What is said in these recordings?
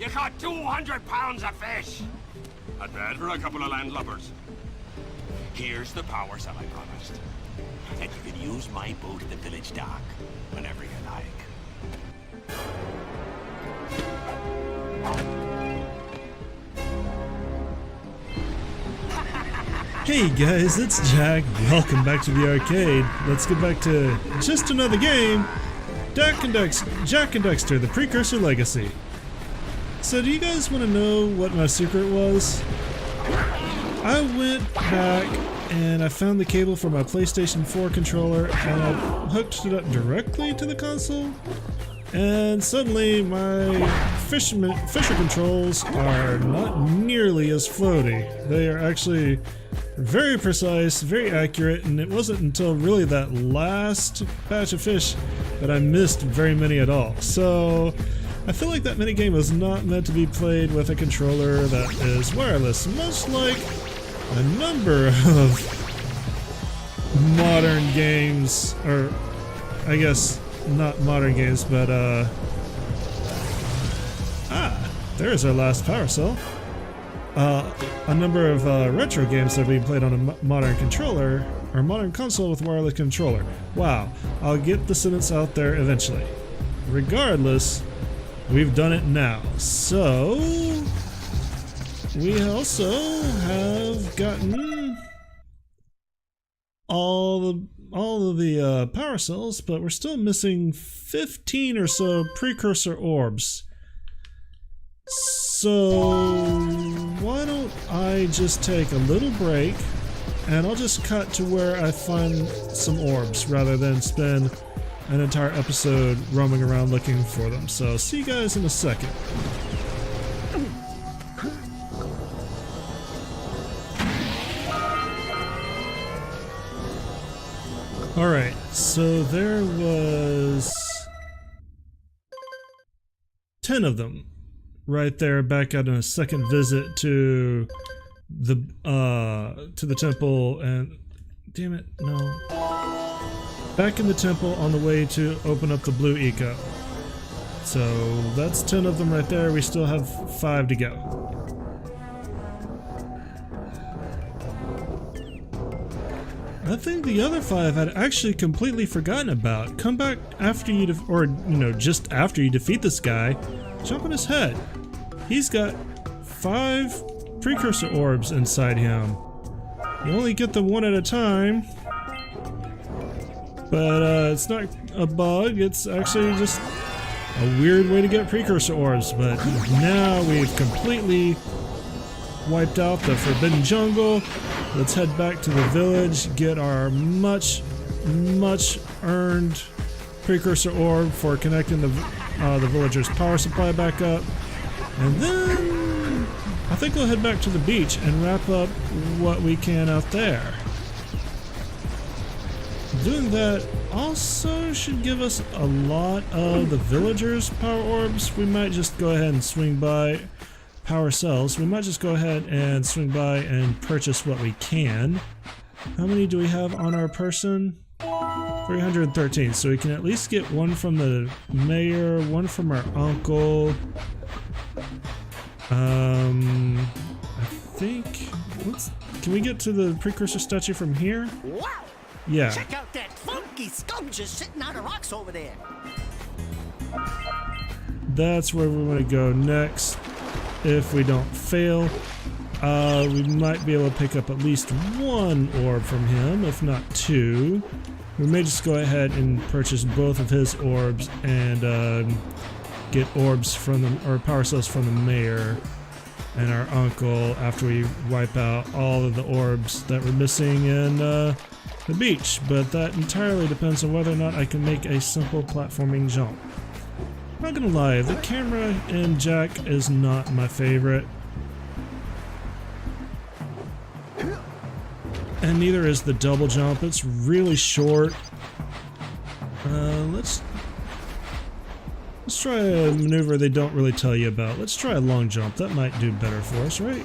You caught 200 pounds of fish! Not bad for a couple of landlubbers. Here's the power cell I promised. And you can use my boat at the village dock whenever you like. Hey guys, it's Jak. Welcome back to the arcade. Let's get back to just another game. Jak and Daxter, the Precursor Legacy. So do you guys want to know what my secret was? I went back and I found the cable for my PlayStation 4 controller and I hooked it up directly to the console. And suddenly my fisher controls are not nearly as floaty. They are actually very precise, very accurate, and it wasn't until really that last batch of fish that I missed very many at all. So I feel like that minigame was not meant to be played with a controller that is wireless, much like a number of modern games, or I guess not modern games, but there's our last power cell. A number of retro games that are being played on a modern controller, or modern console with wireless controller. Wow, I'll get the sentence out there eventually. Regardless, we've done it now. So we also have gotten all of the power cells, but we're still missing 15 or so Precursor Orbs. So why don't I just take a little break and I'll just cut to where I find some orbs rather than spend an entire episode roaming around looking for them. So see you guys in a second. Alright, so there was 10 of them right there back at a second visit to the temple, and damn it, no. Back in the temple on the way to open up the blue eco. So that's 10 of them right there. We still have 5 to go. I think the other 5 I'd actually completely forgotten about. Come back after you, just after you defeat this guy, jump on his head. He's got 5 Precursor Orbs inside him. You only get them one at a time, but it's not a bug. It's actually just a weird way to get Precursor Orbs. But now we've completely wiped out the Forbidden Jungle. Let's head back to the village, get our much earned Precursor Orb for connecting the villagers' power supply back up. And then I think we'll head back to the beach and wrap up what we can out there. Doing that also should give us a lot of the villagers' power orbs. We might just go ahead and swing by power cells. We might just go ahead and swing by and purchase what we can. How many do we have on our person? 313. So we can at least get one from the mayor, one from our uncle. I think can we get to the Precursor statue from here? Wow! Yeah. Check out that funky sculpture sitting on the rocks over there. That's where we want to go next. If we don't fail, we might be able to pick up at least 1 orb from him, if not 2. We may just go ahead and purchase both of his orbs and get orbs from or power cells from the mayor and our uncle after we wipe out all of the orbs that we're missing in the beach. But that entirely depends on whether or not I can make a simple platforming jump. Not gonna lie, the camera in Jak is not my favorite. And neither is the double jump. It's really short. Let's try a maneuver they don't really tell you about. Let's try a long jump. That might do better for us, right?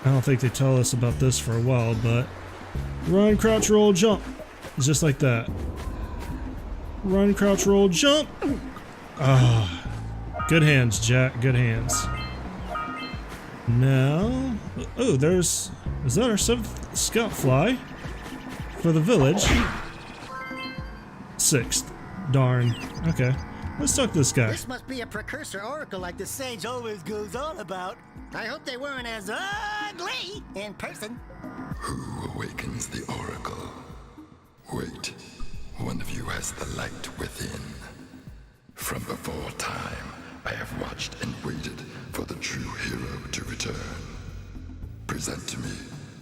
I don't think they tell us about this for a while, but run, crouch, roll, jump. Just like that. Run, crouch, roll, jump. Ah, Good hands, Jack. Good hands. Now, oh, is that our 7th scout fly for the village? 6th. Darn. Okay. Let's talk to this guy. This must be a precursor oracle like the sage always goes on about. I hope they weren't as ugly in person. Who awakens the oracle? Wait, one of you has the light within. From before time, I have watched and waited for the true hero to return. Present to me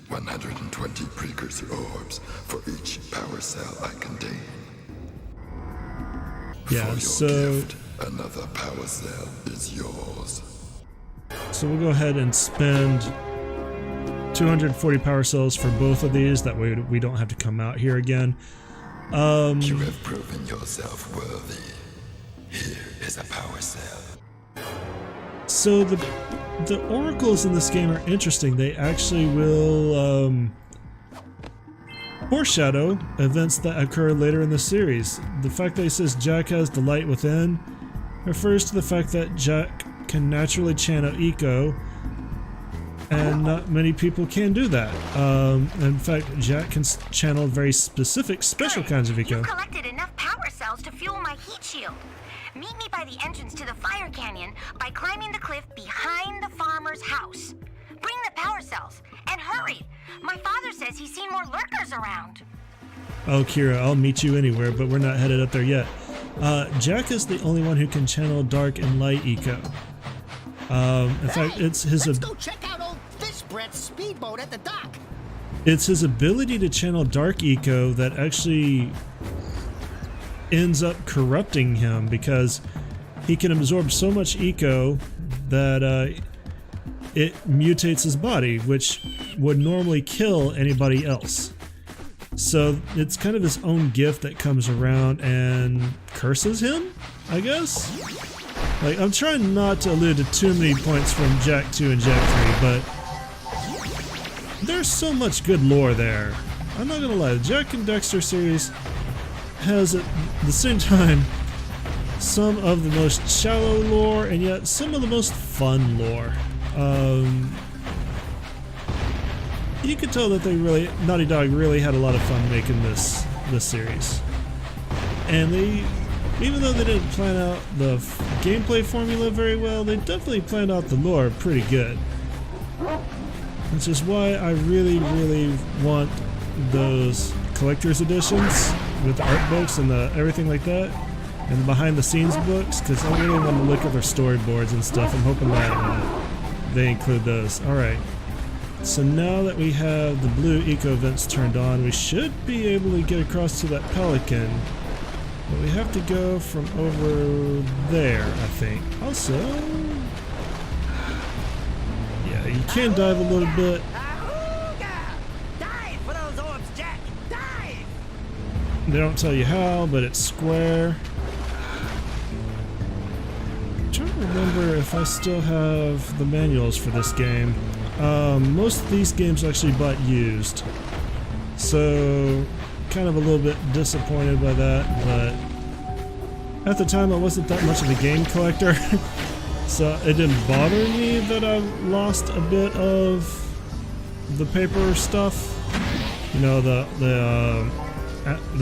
120 Precursor Orbs for each power cell I contain. Yeah, for your so gift, another power cell is yours. So we'll go ahead and spend 240 power cells for both of these. That way we don't have to come out here again. You have proven yourself worthy. Here is a power cell. So the oracles in this game are interesting. They actually will foreshadow events that occur later in the series. The fact that it says Jack has the light within refers to the fact that Jack can naturally channel eco, and not many people can do that. In fact, Jack can channel very specific, special kinds of eco. You've collected enough power cells to fuel my heat shield. Meet me by the entrance to the fire canyon by climbing the cliff behind the farmer's house. Bring the power cells, and hurry! My father says he's seen more lurkers around. Oh, Kira, I'll meet you anywhere, but we're not headed up there yet. Jack is the only one who can channel dark and light eco. In fact, it's his. Let's go check out old Fish Brett's speedboat at the dock. It's his ability to channel dark eco that actually ends up corrupting him, because he can absorb so much eco that it mutates his body, which would normally kill anybody else. So it's kind of his own gift that comes around and curses him, I guess? Like, I'm trying not to allude to too many points from Jak 2 and Jak 3, but there's so much good lore there. I'm not gonna lie, the Jak and Daxter series has at the same time some of the most shallow lore and yet some of the most fun lore. You could tell that Naughty Dog really had a lot of fun making this series. And even though they didn't plan out the gameplay formula very well, they definitely planned out the lore pretty good. Which is why I really, really want those collector's editions with the art books and everything like that, and behind the scenes books, because I really want to look at their storyboards and stuff. I'm hoping that they include those. Alright, so now that we have the blue eco vents turned on, we should be able to get across to that pelican, but we have to go from over there, I think. Also, yeah, you can dive a little bit. Dive for those orbs, Jack! Dive! They don't tell you how, but it's square. I'm trying to remember if I still have the manuals for this game. Most of these games actually bought used, so kind of a little bit disappointed by that, but at the time I wasn't that much of a game collector, so it didn't bother me that I lost a bit of the paper stuff, you know, the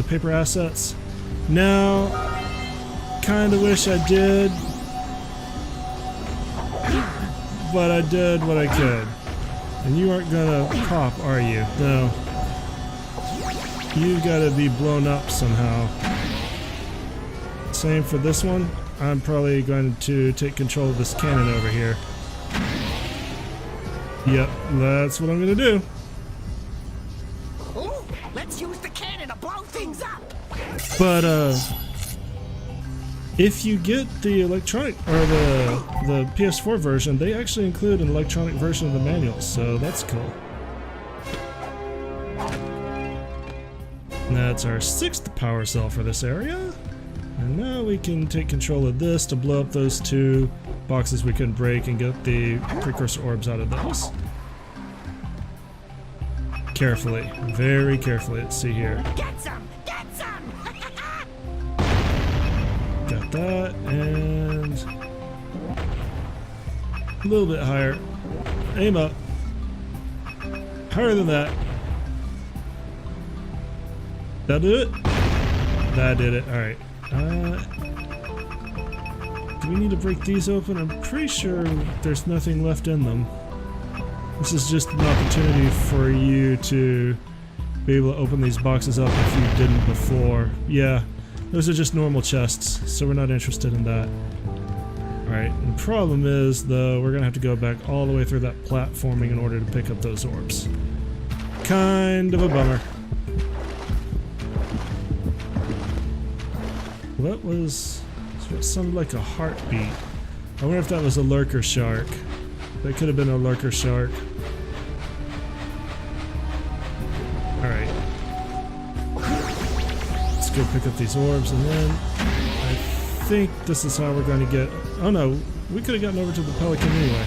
paper assets. Now, kind of wish I did, but I did what I could. And you aren't gonna pop, are you? No. You've gotta be blown up somehow. Same for this one. I'm probably going to take control of this cannon over here. Yep, that's what I'm gonna do. Ooh, let's use the cannon to blow things up! But if you get the electronic or the PS4 version, they actually include an electronic version of the manual, so that's cool. And that's our 6th power cell for this area. And now we can take control of this to blow up those 2 boxes we couldn't break and get the Precursor Orbs out of those. Carefully, very carefully. Let's see here. Get some! Get some! Got that, and A little bit higher. Aim up. Higher than that. That do it? That did it. Alright. Do we need to break these open? I'm pretty sure there's nothing left in them. This is just an opportunity for you to be able to open these boxes up if you didn't before. Yeah, those are just normal chests, so we're not interested in that. Alright, the problem is, though, we're gonna have to go back all the way through that platforming in order to pick up those orbs. Kind of a bummer. What was... what sounded like a heartbeat? I wonder if that was a lurker shark. That could have been a lurker shark. Alright. Let's go pick up these orbs, and then I think this is how we're going to get... oh no, we could have gotten over to the Pelican anyway.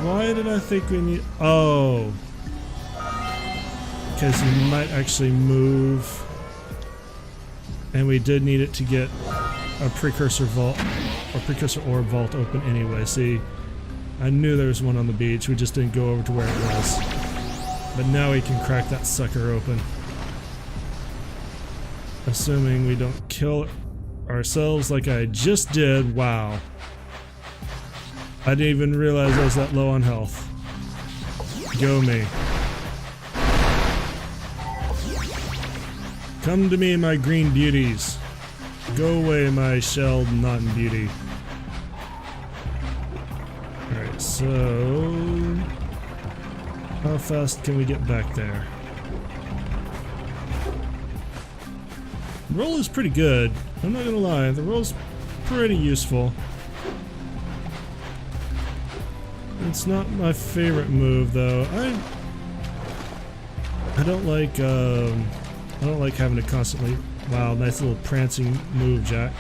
Why did I think we need... oh. Because you might actually move. And we did need it to get a Precursor vault, or Precursor Orb vault open anyway. See, I knew there was one on the beach, we just didn't go over to where it was. But now we can crack that sucker open. Assuming we don't kill ourselves like I just did. Wow. I didn't even realize I was that low on health. Go me. Come to me, my green beauties. Go away, my shelled non-beauty. Alright, so... how fast can we get back there? The roll is pretty good. I'm not gonna lie, the roll's pretty useful. It's not my favorite move, though. I don't like having to constantly... wow, nice little prancing move, Jak.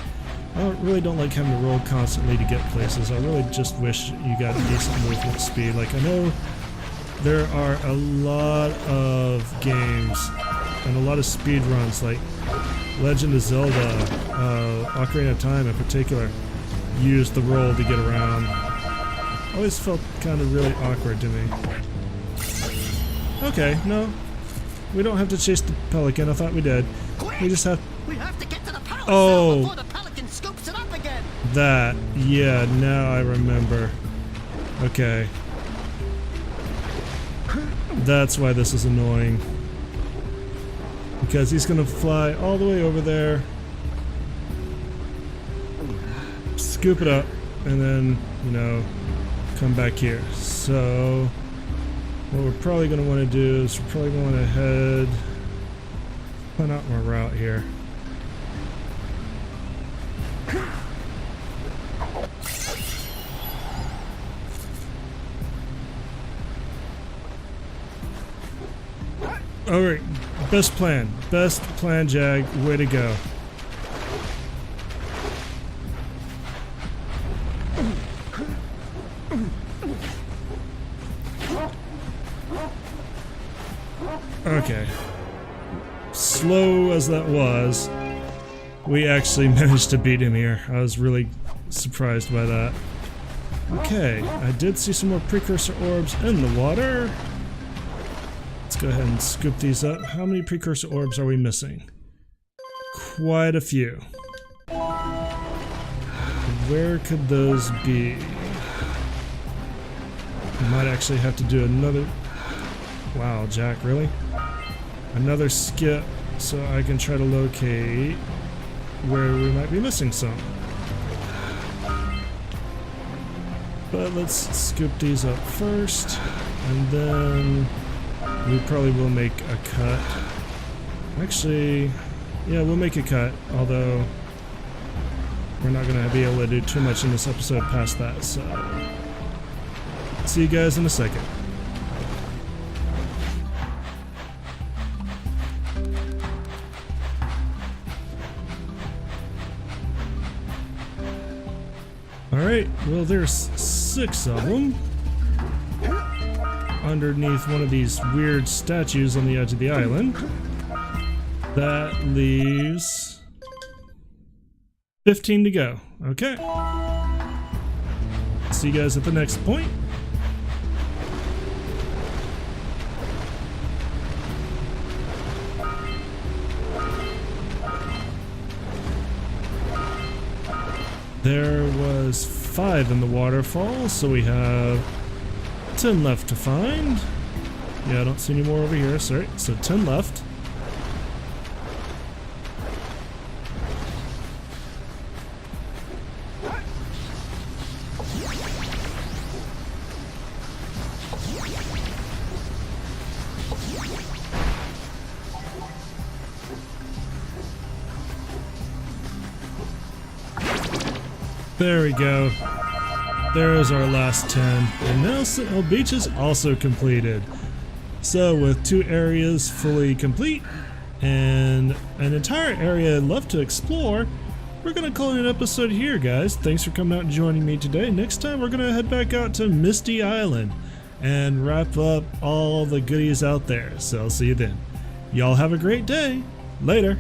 I really don't like having to roll constantly to get places. I really just wish you got a decent movement speed. Like, I know there are a lot of games and a lot of speed runs, like Legend of Zelda, Ocarina of Time in particular, use the roll to get around. Always felt kind of really awkward to me. Okay, no. We don't have to chase the Pelican, I thought we did. We just have... we have to get to the power oh, cell before the Pelican scoops it up again. That. Yeah, now I remember. Okay. That's why this is annoying. Because he's gonna fly all the way over there, scoop it up, and then, you know, come back here. So... what we're probably going to want to do is we're probably going to head... plan out my route here. Alright, best plan, Jag, way to go. Okay. Slow as that was, we actually managed to beat him here. I was really surprised by that. Okay, I did see some more Precursor Orbs in the water. Let's go ahead and scoop these up. How many Precursor Orbs are we missing? Quite a few. Where could those be? I might actually have to do another... wow, Jak, really? Another skip so I can try to locate where we might be missing some. But let's scoop these up first, and then we probably will make a cut. Actually, yeah, we'll make a cut, although we're not going to be able to do too much in this episode past that, so see you guys in a second. Alright, well there's 6 of them underneath one of these weird statues on the edge of the island. That leaves 15 to go. Okay. see you guys at the next point. There was 5 in the waterfall, so we have 10 left to find. Yeah, I don't see any more over here, sorry. So 10 left. There we go. There's our last 10. And now Sentinel Beach is also completed. So with 2 areas fully complete and an entire area left to explore, we're going to call it an episode here, guys. Thanks for coming out and joining me today. Next time we're going to head back out to Misty Island and wrap up all the goodies out there. So I'll see you then. Y'all have a great day. Later.